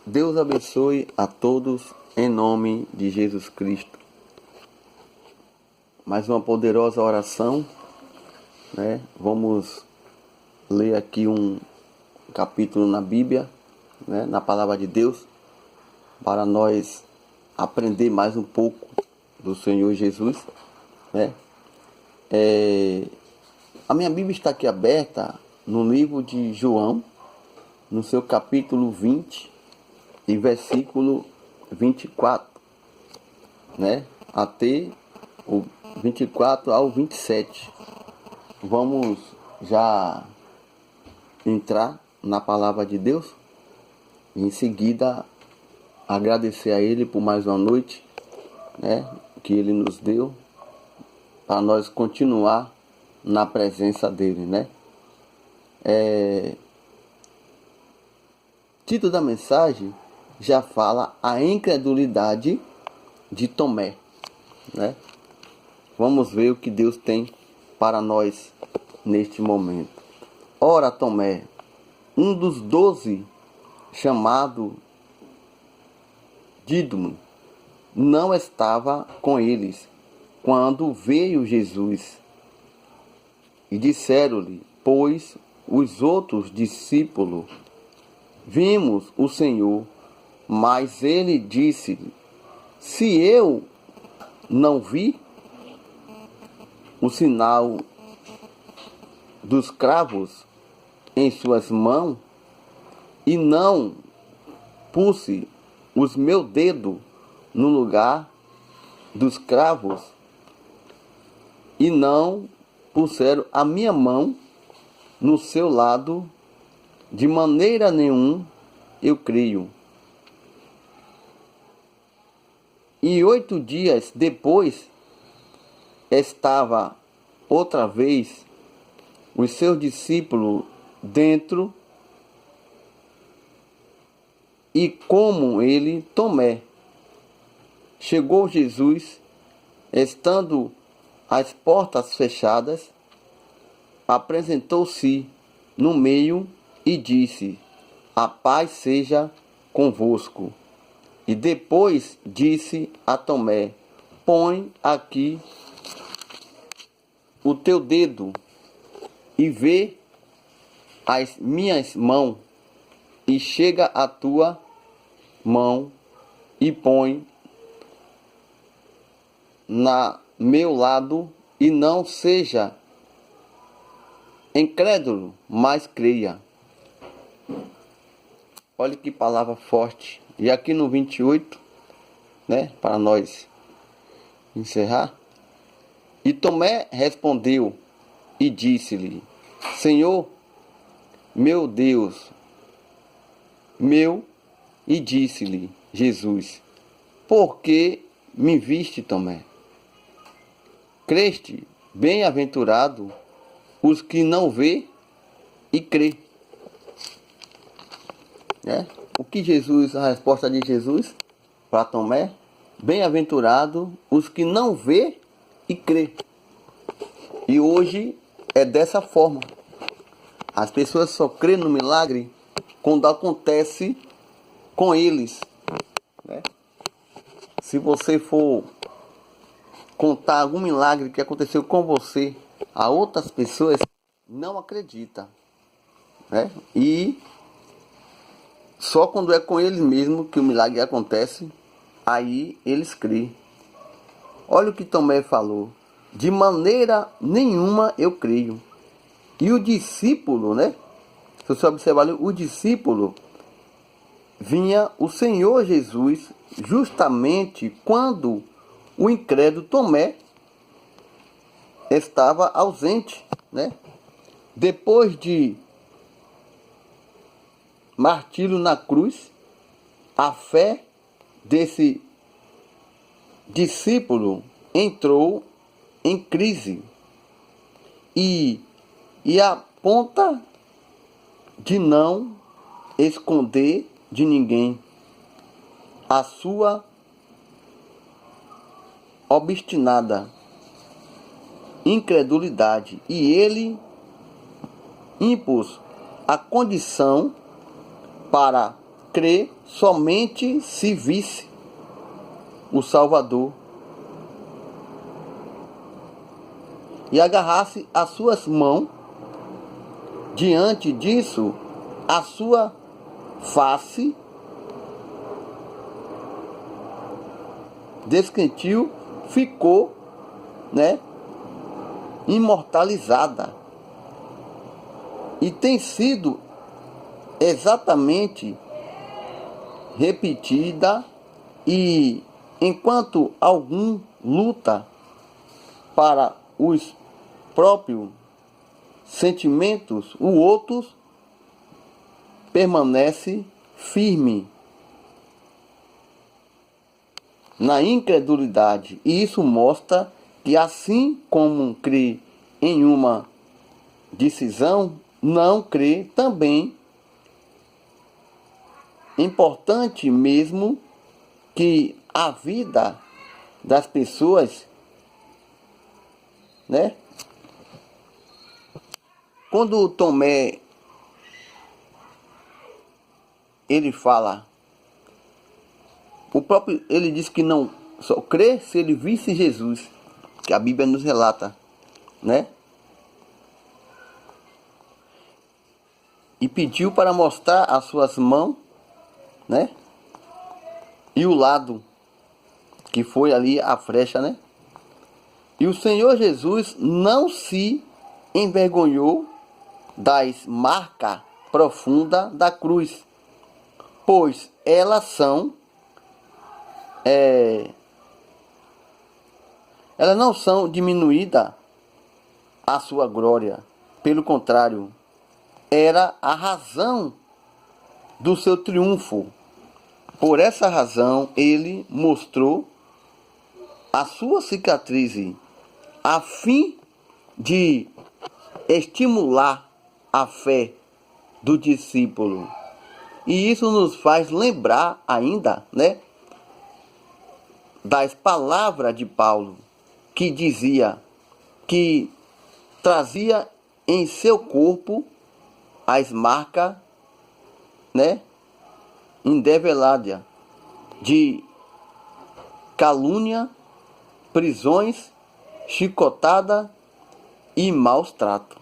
Deus abençoe a todos em nome de Jesus Cristo. Mais uma poderosa oração, né? Vamos ler aqui um capítulo na Bíblia, né? Na palavra de Deus, para nós aprender mais um pouco do Senhor Jesus, né? A minha Bíblia está aqui aberta no livro de João, no seu capítulo 20 e versículo 24, né? Até o 24 ao 27. Vamos já entrar na palavra de Deus e em seguida agradecer a Ele por mais uma noite, né, que Ele nos deu para nós continuar na presença dEle, né? Título da mensagem já fala a incredulidade de Tomé, né? Vamos ver o que Deus tem para nós neste momento. Ora, Tomé, um dos 12, chamado Dídimo, não estava com eles quando veio Jesus. E disseram-lhe, pois, os outros discípulos, vimos o Senhor. Mas ele disse-lhe, se eu não vi o sinal dos cravos em suas mãos, e não puse os meus dedos no lugar dos cravos, e não puseram a minha mão no seu lado, de maneira nenhuma eu creio. E 8 dias depois, estava outra vez os seus discípulos dentro, e como ele, Tomé, chegou Jesus, estando as portas fechadas, apresentou-se no meio e disse, a paz seja convosco. E depois disse a Tomé, põe aqui o teu dedo e vê as minhas mãos, e chega a tua mão e põe na meu lado, e não seja incrédulo, mas creia. Olha que palavra forte. E aqui no 28, né, para nós encerrar. E Tomé respondeu e disse-lhe, Senhor, meu Deus, meu, e disse-lhe Jesus, por que me viste, Tomé? Creste, bem-aventurado os que não vê e crê. O que Jesus, a resposta de Jesus para Tomé, bem-aventurado os que não vê e crê. E hoje é dessa forma. As pessoas só crêem no milagre quando acontece com eles, né? Se você for contar algum milagre que aconteceu com você a outras pessoas, não acreditam, né? E só quando é com eles mesmo que o milagre acontece, aí eles creem. Olha o que Tomé falou. De maneira nenhuma eu creio. E o discípulo, né? Se você observar ali, o discípulo vinha o Senhor Jesus justamente quando o incrédulo Tomé estava ausente, né? Depois de martírio na cruz, a fé desse discípulo entrou em crise e a ponta de não esconder de ninguém a sua obstinada incredulidade, e ele impôs a condição para crer somente se visse o Salvador e agarrasse as suas mãos. Diante disso, a sua face descrentil ficou, imortalizada. E tem sido exatamente repetida, e enquanto algum luta para os próprios sentimentos, o outro permanece firme na incredulidade. E isso mostra que, assim como crê em uma decisão, não crê também. Importante mesmo que a vida das pessoas, quando Tomé ele fala, ele diz que não só crê se ele visse Jesus, que a Bíblia nos relata, E pediu para mostrar as suas mãos, e o lado que foi ali a flecha, E o Senhor Jesus não se envergonhou das marcas profundas da cruz, pois elas não são diminuídas a sua glória. Pelo contrário, era a razão do seu triunfo. Por essa razão, ele mostrou a sua cicatriz, a fim de estimular a fé do discípulo. E isso nos faz lembrar ainda, das palavras de Paulo, que dizia que trazia em seu corpo as marcas, indeveladas de calúnia, prisões, chicotada e maus tratos.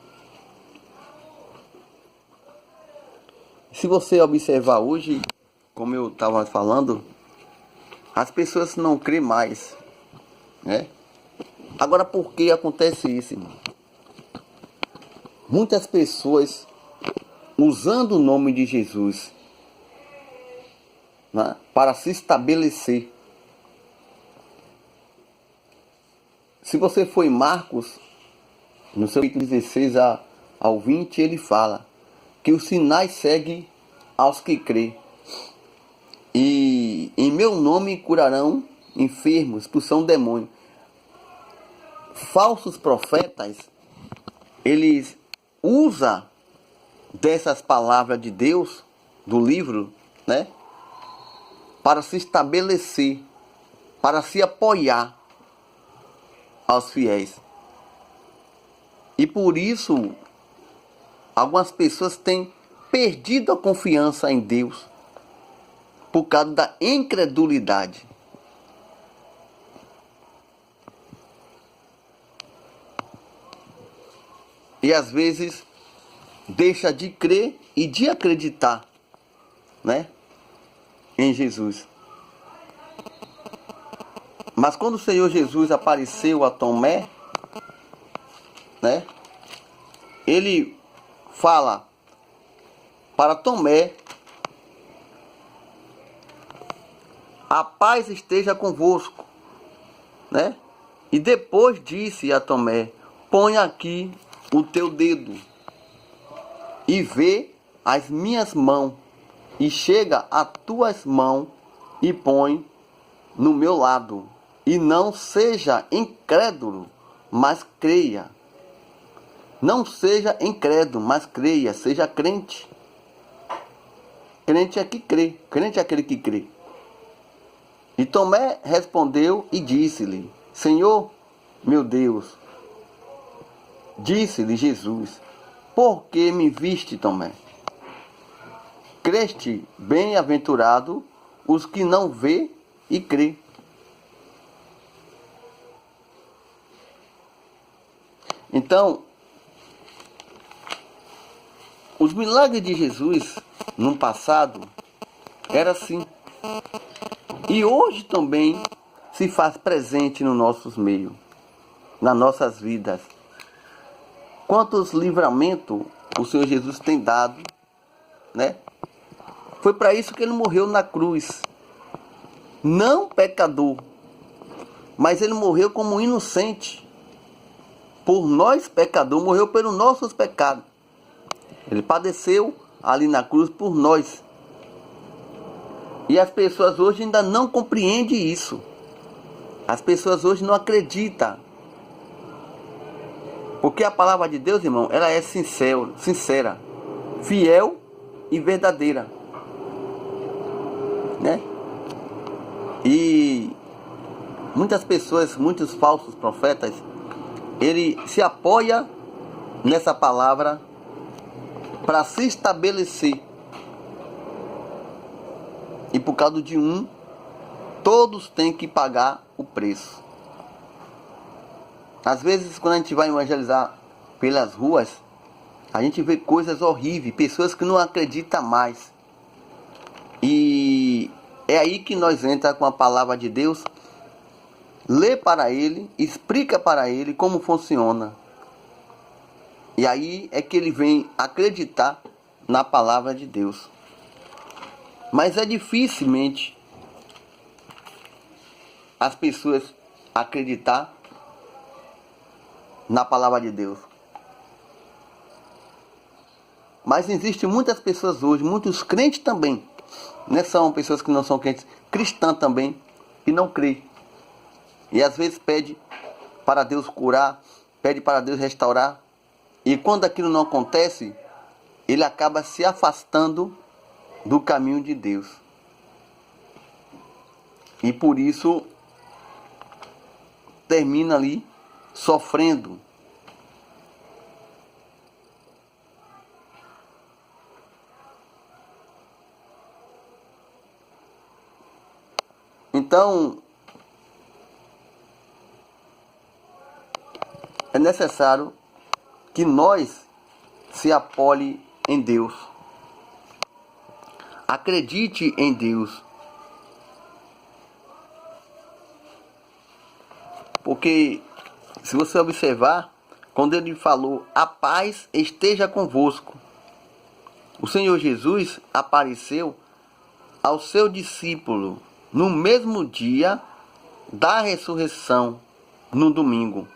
Se você observar hoje, como eu estava falando, as pessoas não creem mais, Agora, por que acontece isso, irmão? Muitas pessoas, usando o nome de Jesus, para se estabelecer. Se você for em Marcos, no seu capítulo 16 ao 20, ele fala que os sinais seguem aos que crêem. E em meu nome curarão enfermos, expulsarão demônios. Falsos profetas, eles usam dessas palavras de Deus, do livro, para se estabelecer, para se apoiar aos fiéis. E por isso, algumas pessoas têm perdido a confiança em Deus por causa da incredulidade. E às vezes deixa de crer e de acreditar, em Jesus. Mas quando o Senhor Jesus apareceu a Tomé, ele fala para Tomé: a paz esteja convosco, E depois disse a Tomé: põe aqui o teu dedo e vê as minhas mãos, e chega as tuas mãos e põe no meu lado, e não seja incrédulo, mas creia. Não seja incrédulo, mas creia, seja crente. Crente é que crê, crente é aquele que crê. E Tomé respondeu e disse-lhe: Senhor, meu Deus. Disse-lhe Jesus: por que me viste, Tomé? creste, bem-aventurado os que não vê e crê. Então, os milagres de Jesus no passado era assim. E hoje também se faz presente no nossos meios, nas nossas vidas. Quantos livramentos o Senhor Jesus tem dado, né? Foi para isso que ele morreu na cruz. Não pecador, mas ele morreu como inocente. Por nós, pecador, morreu pelos nossos pecados. Ele padeceu ali na cruz por nós. E as pessoas hoje ainda não compreendem isso. As pessoas hoje não acreditam. Porque a palavra de Deus, irmão, ela é sincera, fiel e verdadeira, né? E muitas pessoas, muitos falsos profetas, ele se apoia nessa palavra para se estabelecer. E por causa de um, todos têm que pagar o preço. Às vezes, quando a gente vai evangelizar pelas ruas, a gente vê coisas horríveis, pessoas que não acreditam mais. E é aí que nós entramos com a palavra de Deus, lê para ele, explica para ele como funciona. E aí é que ele vem acreditar na palavra de Deus. Mas é dificilmente as pessoas acreditar na palavra de Deus. Mas existem muitas pessoas hoje, muitos crentes também, né? São pessoas que não são crentes, cristãs também, que não creem. E às vezes pede para Deus curar, pede para Deus restaurar. E quando aquilo não acontece, ele acaba se afastando do caminho de Deus. E por isso termina ali sofrendo. Então, é necessário que nós se apoie em Deus. Acredite em Deus. Porque, se você observar, quando ele falou, a paz esteja convosco, o Senhor Jesus apareceu ao seu discípulo no mesmo dia da ressurreição, no domingo,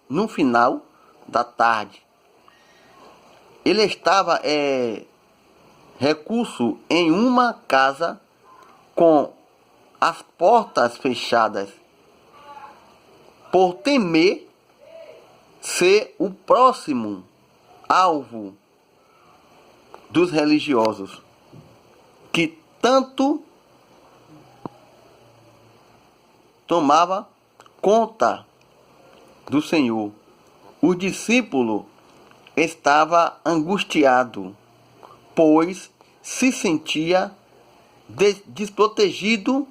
no final da tarde. Ele estava recluso em uma casa com as portas fechadas, por temer ser o próximo alvo dos religiosos, que tanto tomava conta do Senhor. O discípulo estava angustiado, pois se sentia desprotegido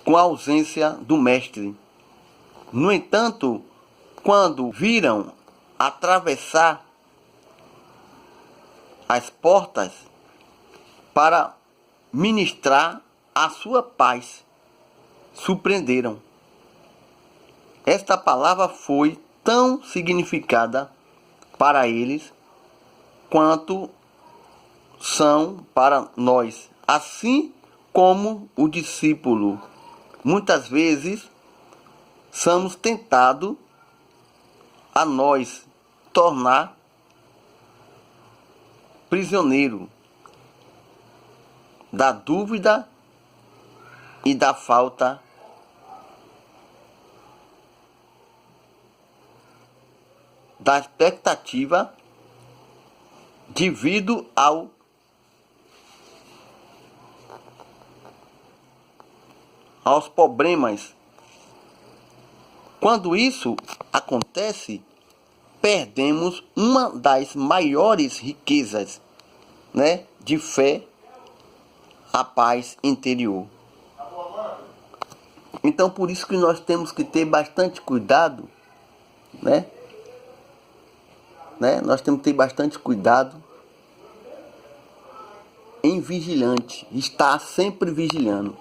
com a ausência do mestre. No entanto, quando viram atravessar as portas para ministrar a sua paz, surpreenderam. Esta palavra foi tão significada para eles quanto são para nós, assim como o discípulo. Muitas vezes somos tentados a nós tornar prisioneiro da dúvida e da falta da expectativa devido aos problemas. Quando isso acontece, perdemos uma das maiores riquezas né, de fé, a paz interior. Então, por isso que nós temos que ter bastante cuidado, né? Nós temos que ter bastante cuidado em vigilante, estar sempre vigilando.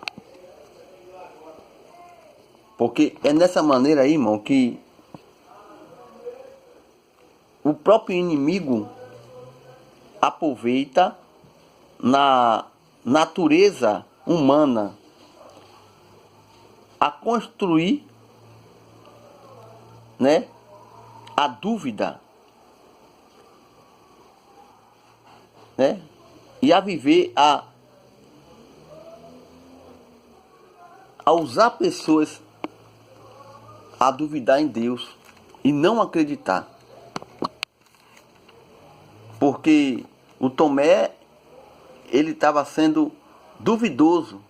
Porque é dessa maneira aí, irmão, que o próprio inimigo aproveita na natureza humana a construir, né, a dúvida, né, e a viver, a usar pessoas a duvidar em Deus e não acreditar. Porque o Tomé, ele estava sendo duvidoso.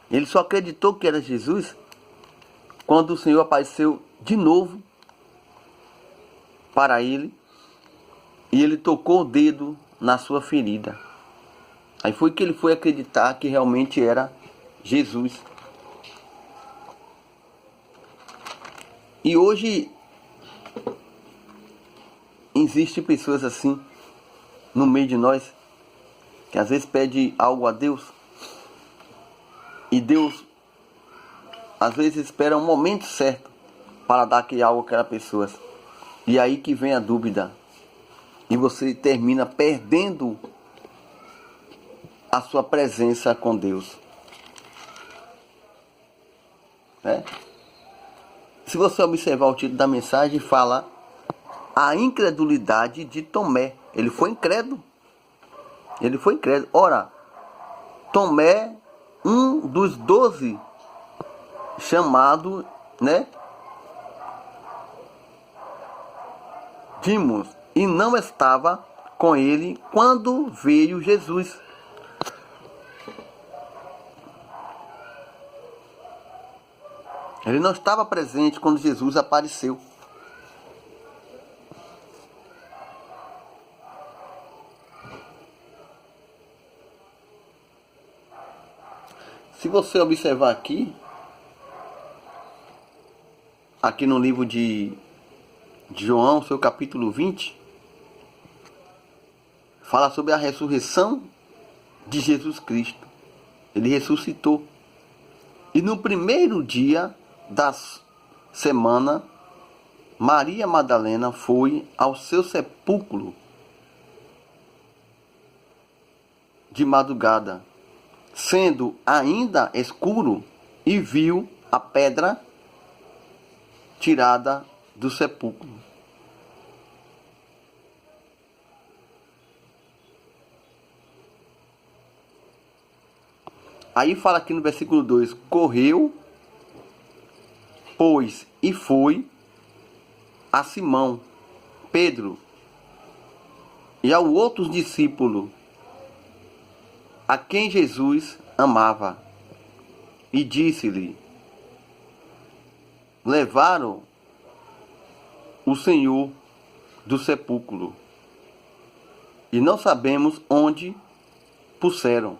Ele só acreditou que era Jesus quando o Senhor apareceu de novo para ele e ele tocou o dedo na sua ferida. Aí foi que ele foi acreditar que realmente era Jesus. E hoje existem pessoas assim no meio de nós, que às vezes pede algo a Deus e Deus às vezes espera um momento certo para dar aquele algo àquela pessoa. E aí que vem a dúvida e você termina perdendo a sua presença com Deus, né? Se você observar o título da mensagem, fala a incredulidade de Tomé. Ele foi incrédulo. Ele foi incrédulo. Ora, Tomé, um dos 12 chamado, né, Dídimos, e não estava com ele quando veio Jesus. Ele não estava presente quando Jesus apareceu. Se você observar aqui no livro de João, seu capítulo 20, fala sobre a ressurreição de Jesus Cristo. Ele ressuscitou. E no primeiro dia da semana, Maria Madalena foi ao seu sepulcro de madrugada, sendo ainda escuro, e viu a pedra tirada do sepulcro. Aí fala aqui no versículo 2: correu, pois, e foi a Simão, Pedro, e ao outro discípulo, a quem Jesus amava, e disse-lhe: levaram o Senhor do sepulcro, e não sabemos onde puseram.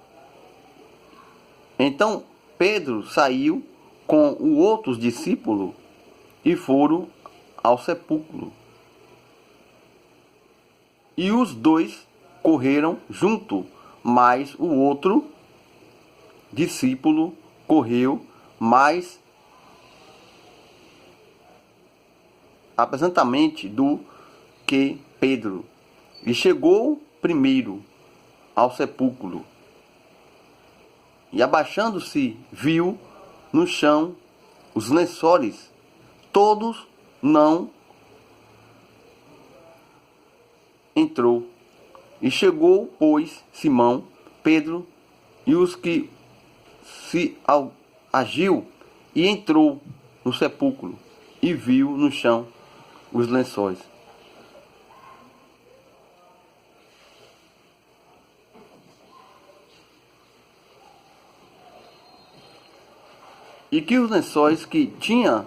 Então Pedro saiu com o outro discípulo e foram ao sepulcro. E os dois correram junto, mas o outro discípulo correu mais apressadamente do que Pedro, e chegou primeiro ao sepulcro. E abaixando-se, viu no chão os lençóis, todos não entrou. E chegou, pois, Simão, Pedro e os que se agiu, e entrou no sepulcro, e viu no chão os lençóis. E que os lençóis que tinha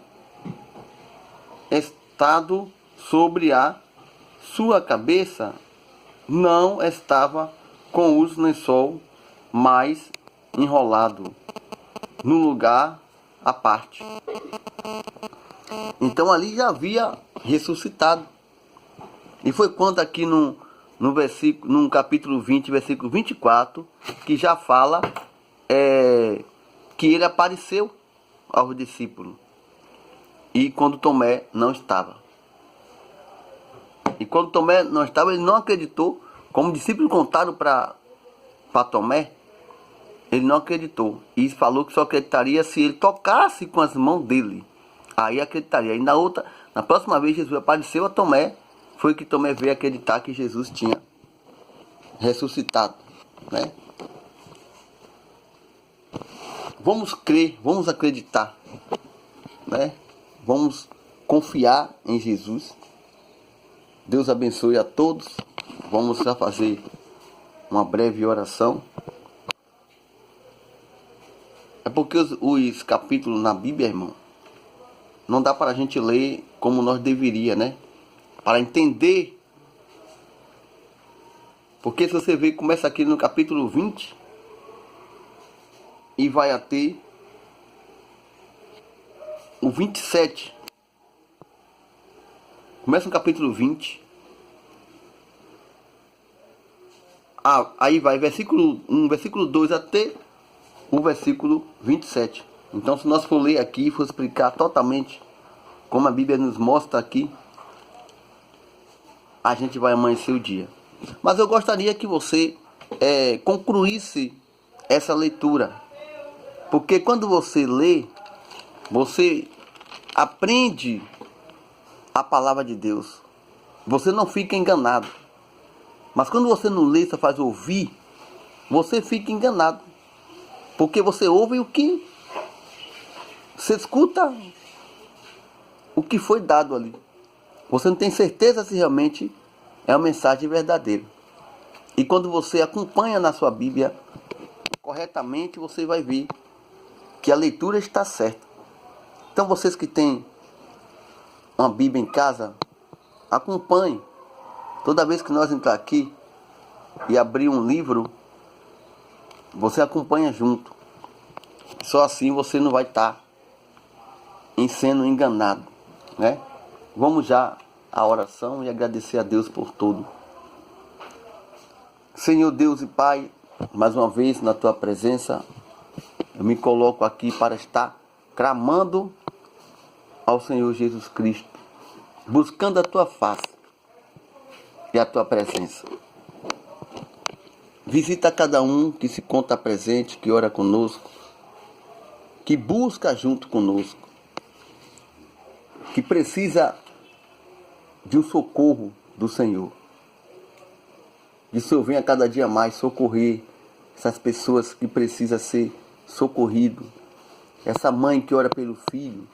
estado sobre a sua cabeça não estava com os lençol mais enrolado, num lugar à parte. Então ali já havia ressuscitado. E foi quando aqui no capítulo 20, versículo 24, que já fala que ele apareceu aos discípulos. E quando Tomé não estava. E quando Tomé não estava, ele não acreditou. Como os discípulos contaram para Tomé, ele não acreditou. E falou que só acreditaria se ele tocasse com as mãos dele. Aí acreditaria. E na próxima vez Jesus apareceu a Tomé, foi que Tomé veio acreditar que Jesus tinha ressuscitado, né? Vamos crer, vamos acreditar, né? Vamos confiar em Jesus. Deus abençoe a todos. Vamos já fazer uma breve oração. É porque os capítulos na Bíblia, irmão, não dá para a gente ler como nós deveria, né? Para entender. Porque se você ver, começa aqui no capítulo 20 e vai até o 27. Começa no capítulo 20. Aí vai versículo 1, versículo 2 até o versículo 27. Então, se nós for ler aqui e for explicar totalmente como a Bíblia nos mostra aqui, a gente vai amanhecer o dia. Mas eu gostaria que você concluísse essa leitura. Porque quando você lê, você aprende a palavra de Deus. Você não fica enganado. Mas quando você não lê, só faz ouvir, você fica enganado. Porque você ouve o que... Você escuta o que foi dado ali. Você não tem certeza se realmente é uma mensagem verdadeira. E quando você acompanha na sua Bíblia corretamente, você vai ver que a leitura está certa. Então vocês que têm uma Bíblia em casa, acompanhem. Toda vez que nós entrar aqui e abrir um livro, você acompanha junto. Só assim você não vai estar sendo enganado, né? Vamos já à oração e agradecer a Deus por tudo. Senhor Deus e Pai, mais uma vez na Tua presença, eu me coloco aqui para estar clamando ao Senhor Jesus Cristo, buscando a Tua face e a Tua presença. Visita cada um que se conta presente, que ora conosco, que busca junto conosco, que precisa de um socorro do Senhor. Que o Senhor venha cada dia mais socorrer essas pessoas que precisam ser socorrido. Essa mãe que ora pelo filho.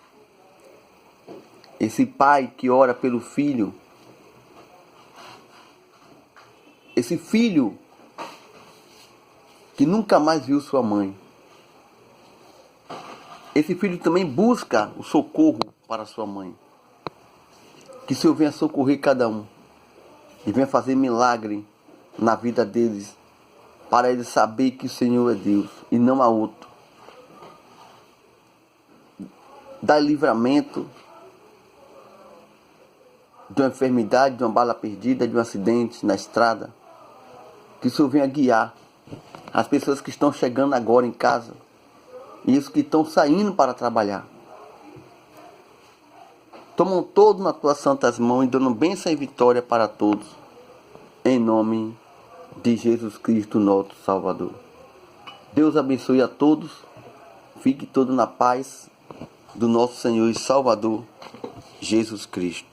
Esse pai que ora pelo filho. Esse filho que nunca mais viu sua mãe. Esse filho também busca o socorro para sua mãe. Que o Senhor venha socorrer cada um. E venha fazer milagre na vida deles. Para eles saber que o Senhor é Deus e não há outro. Dá livramento de uma enfermidade, de uma bala perdida, de um acidente na estrada. Que o Senhor venha guiar as pessoas que estão chegando agora em casa e os que estão saindo para trabalhar. Tomam todos nas tuas santas mãos e dando bênção e vitória para todos. Em nome de Jesus Cristo, nosso Salvador. Deus abençoe a todos. Fique todo na paz do nosso Senhor e Salvador, Jesus Cristo.